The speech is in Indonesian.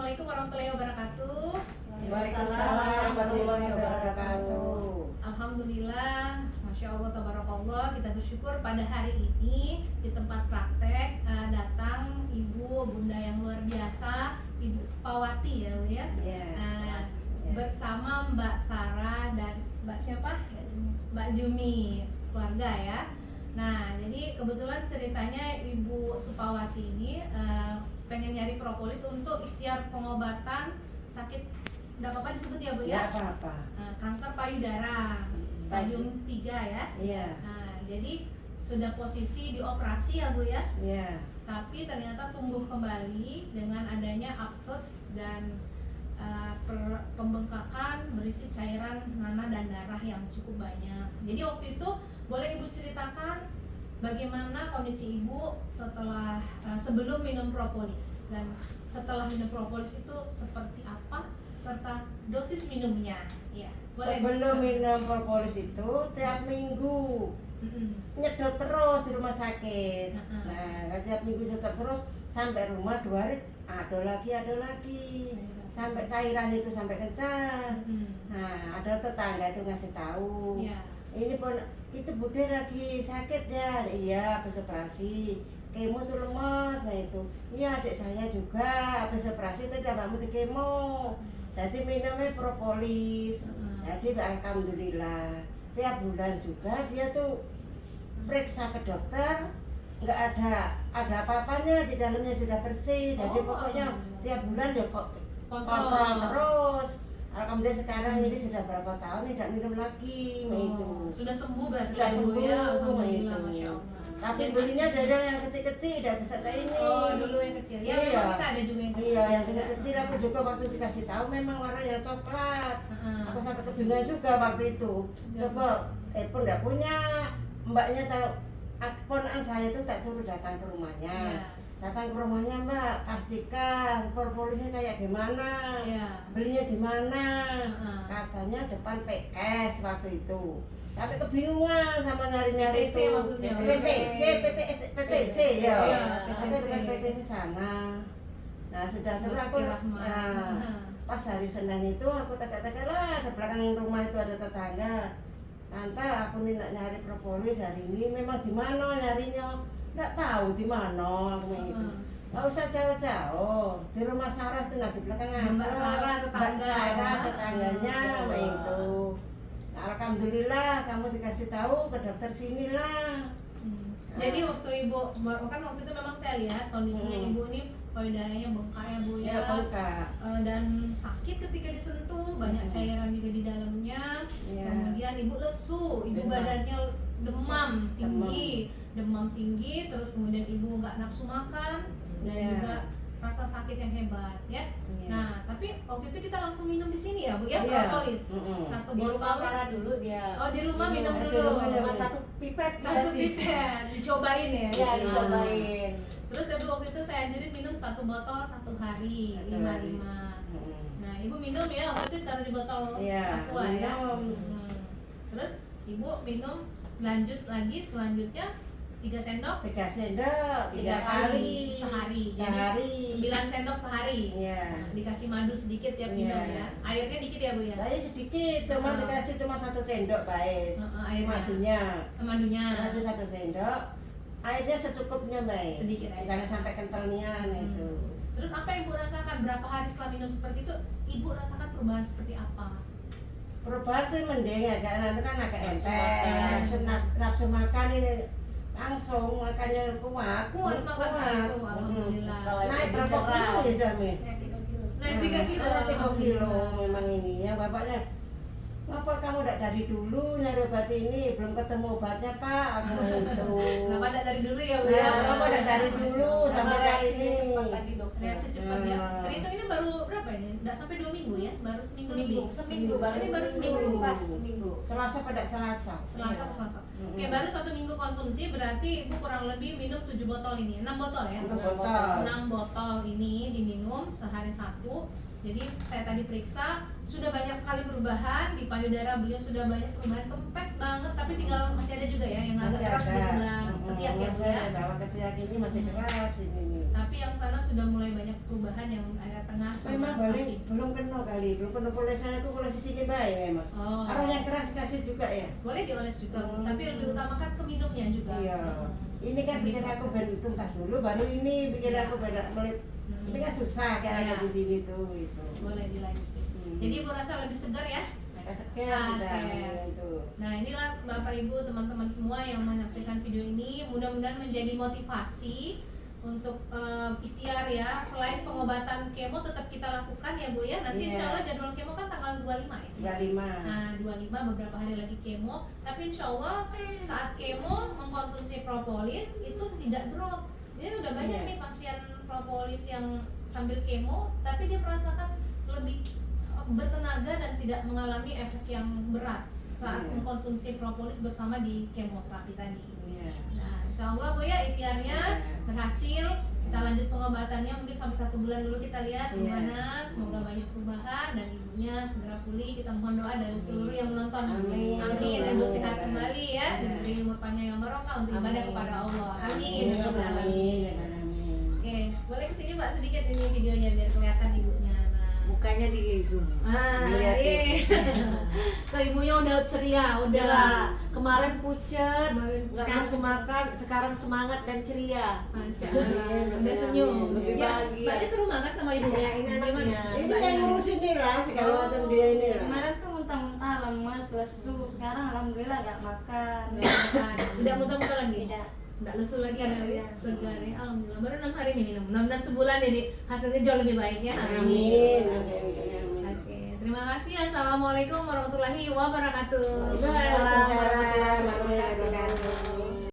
Assalamualaikum warahmatullahi wabarakatuh. Waalaikumsalam warahmatullahi wabarakatuh. Alhamdulillah, Masya Allah, tabarakallah. Kita bersyukur pada hari ini di tempat praktek datang ibu bunda yang luar biasa, Ibu Supawati ya Bu ya. Bersama Mbak Sarah dan Mbak siapa? Mbak Jumi, keluarga ya. Nah, jadi kebetulan ceritanya Ibu Supawati ini pengen nyari propolis untuk ikhtiar pengobatan sakit, nggak apa-apa disebut ya Bu ya? Ya apa-apa. Kanker payudara stadium 3 ya. Iya. Nah, jadi sudah posisi dioperasi ya Bu ya. Iya. Tapi ternyata tumbuh kembali dengan adanya abses dan pembengkakan berisi cairan nanah dan darah yang cukup banyak. Jadi waktu itu boleh Ibu ceritakan bagaimana kondisi Ibu setelah sebelum minum propolis dan setelah minum propolis itu seperti apa serta dosis minumnya. Ya, boleh. Sebelum minum propolis itu tiap minggu nyedot terus di rumah sakit. Nah, tiap minggu nyedot terus sampai rumah 2 hari ada lagi. Sampai cairan itu sampai kencang. Nah, ada tetangga itu ngasih tahu. Ini pun itu bude lagi sakit ya. Iya, habis operasi. Kemo tuh lemas, nah itu. Iya, adik saya juga habis operasi tadi abangmu di kemo. Jadi minumnya propolis. Jadi alhamdulillah tiap bulan juga dia tuh periksa ke dokter, nggak ada apa-apanya, di dalamnya sudah bersih. Jadi pokoknya tiap bulan ya kok kontrol terus. Alhamdulillah sekarang ini sudah berapa tahun tidak minum lagi. Itu sudah sembuh berarti. Sudah sembuh ya, itu. Masya Allah. Tapi belinya dari yang kecil-kecil, tidak bisa saya ini. Oh, dulu yang kecil. Ya, iya. memang kita ada juga yang kecil. Iya, yang kecil-kecil aku juga waktu dikasih tahu memang warnanya coklat. Aku sampai kebingungan juga waktu itu. Coba pun tidak punya, mbaknya tahu. Ponakan saya itu tak suruh datang ke rumahnya. Datang ke rumahnya, Mbak, pastikan propolisnya kayak gimana, belinya di mana. Katanya depan PS waktu itu. Tapi kebingungan sama nyari-nyari PTC itu. maksudnya. PTC ya. Ada depan PTC sana. Nah, sudah terus aku pas hari Senin itu aku tegak-tegak lah di belakang rumah itu ada tetangga. Tante, aku nih nak nyari propolis hari ini, memang di mana nyarinya? Nggak tahu di mana aku itu. Nggak usah jauh-jauh. Di rumah Sarah tuh di belakang ada. Mbak Sarah tetangga. Mbak Sarah tetangganya itu. Nah, alhamdulillah kamu dikasih tahu ke dokter sinilah. Jadi waktu Ibu, kan waktu itu memang saya lihat kondisinya Ibu ini payudaranya bengkak ya Bu ya. Ya, bengkak. Dan sakit ketika disentuh, banyak cairan juga di dalamnya. Kemudian Ibu lesu, Ibu badannya demam tinggi, terus kemudian Ibu nggak nafsu makan dan juga rasa sakit yang hebat ya. Nah, tapi waktu itu kita langsung minum di sini ya Bu ya, propolis. Satu botol. Di rumah Sarah dulu dia. Oh, di rumah minum dulu. Cuma satu pipet dicobain ya. Iya, dicobain. Terus ya Bu, waktu itu saya ajarin minum 1 botol 1 hari, 5. Nah, Ibu minum ya, waktu itu taruh di botol aqua ya. Terus Ibu minum lanjut lagi selanjutnya 3 sendok 3 kali sehari. Jadi 9 sendok sehari. Nah, dikasih madu sedikit tiap minum ya. Airnya dikit ya Bu ya. Tadi sedikit, cuma dikasih cuma 1 sendok baik. Madunya. Madu 1 sendok. Airnya secukupnya baik. Sedikit aja. Jangan sampai kentalnya itu. Terus apa yang Ibu rasakan? Berapa hari setelah minum seperti itu, Ibu rasakan perubahan seperti apa? Perubahan sih mending agak enteng. Nafsu makan ini langsung makannya kuat. Makan itu, alhamdulillah. Naik berapa kilo ya Jami? Naik 3 kilo. 3 kilo memang ininya bapaknya. Apa kamu udah dari dulu nyari obat ini belum ketemu obatnya Pak? Aku itu. Kenapa enggak dari dulu ya Bu ya? Kenapa udah dari dulu sampai kayak ini? Reaksi cepat ya. Terhitung ini baru berapa ini? Enggak sampai 2 minggu ya? Baru seminggu lebih. Seminggu baru seminggu. Pas seminggu. Selasa pada Selasa. Selasa. Oke, baru 1 minggu konsumsi berarti Ibu kurang lebih minum 7 botol ini. 6 botol ya? 6 botol ini diminum sehari 1. Jadi saya tadi periksa sudah banyak sekali perubahan di payudara beliau, sudah banyak perubahan, kempes banget, tapi tinggal masih ada juga ya yang agak keras di sebelah ketiak ya Bu ya. Bahwa ketiak ini masih keras ini. Tapi yang sana sudah mulai banyak perubahan yang area tengah Memang sama boleh, belum kena kali, belum kena poles saya tuh poles di sini baik memang. Oh. Arang yang keras kasih juga ya. Boleh dioles juga, Hmm. tapi lebih utamakan ke minumnya juga. Iya. Ini kan Lebih bikin aku proses. tuntas dulu, baru ini bikin Iya. aku mulai. Hmm. Ini kan susah kayak Iya. ada di sini tuh itu. Boleh dilanjutin. Hmm. Jadi Ibu rasa lebih segar ya. agak segar Oke. udah itu. Nah inilah Bapak Ibu teman-teman semua yang menyaksikan video ini, mudah-mudahan menjadi motivasi untuk ikhtiar ya. Selain pengobatan kemo tetap kita lakukan ya Bu ya. Nanti Iya. insya Allah jadwal kemo kan tanggal 25 ya. 25. Nah 25 beberapa hari lagi kemo. Tapi insya Allah saat kemo mengkonsumsi propolis itu tidak drop. Jadi udah banyak Iya. nih pasien propolis yang sambil kemo tapi dia merasakan lebih bertenaga dan tidak mengalami efek yang berat saat Iya. mengkonsumsi propolis bersama di kemoterapi tadi. Iya. Nah, insya Allah Bu ya ikhtiarnya berhasil. Kita lanjut pengobatannya mungkin sampai 1 bulan dulu kita lihat Iya. gimana. Semoga banyak perubahan dan ibunya segera pulih. Kita mohon doa dari seluruh yang menonton. Amin. Amin. Ibu sehat kembali ya. Iya. Diberi umur panjang yang barokah untuk ibadah Amin. kepada Allah. Amin. Amin. Ya Rabbal Alamin. Amin. Oke, boleh kesini Pak sedikit ini videonya biar kelihatan ibunya. Nah. Mukanya di zoom. Ah, Dilihatin. Tuh ibunya udah ceria, udah. Udah. Kemarin pucet, Kemarin nggak pucet. nafsu makan, sekarang semangat dan ceria. Masya Allah, udah senyum. Lebih Ya, bahagia. Mbaknya seru banget sama ibu. Ya, ini anaknya. Ini yang ngurusin dia lah, segala macam dia ini lah. Kemarin tuh muntah-muntah, lemas, lesu. Sekarang alhamdulillah nggak makan. Tidak muntah-muntah lagi. Tidak. Nggak lesu lagi Segar, ya. ya. Segar ya. Alhamdulillah baru 6 hari nih minum. Mudah-mudahan sebulan jadi hasilnya jauh lebih baik ya. Amin. Oke, terima kasih. Assalamualaikum warahmatullahi wabarakatuh. Waalaikumsalam warahmatullahi wabarakatuh.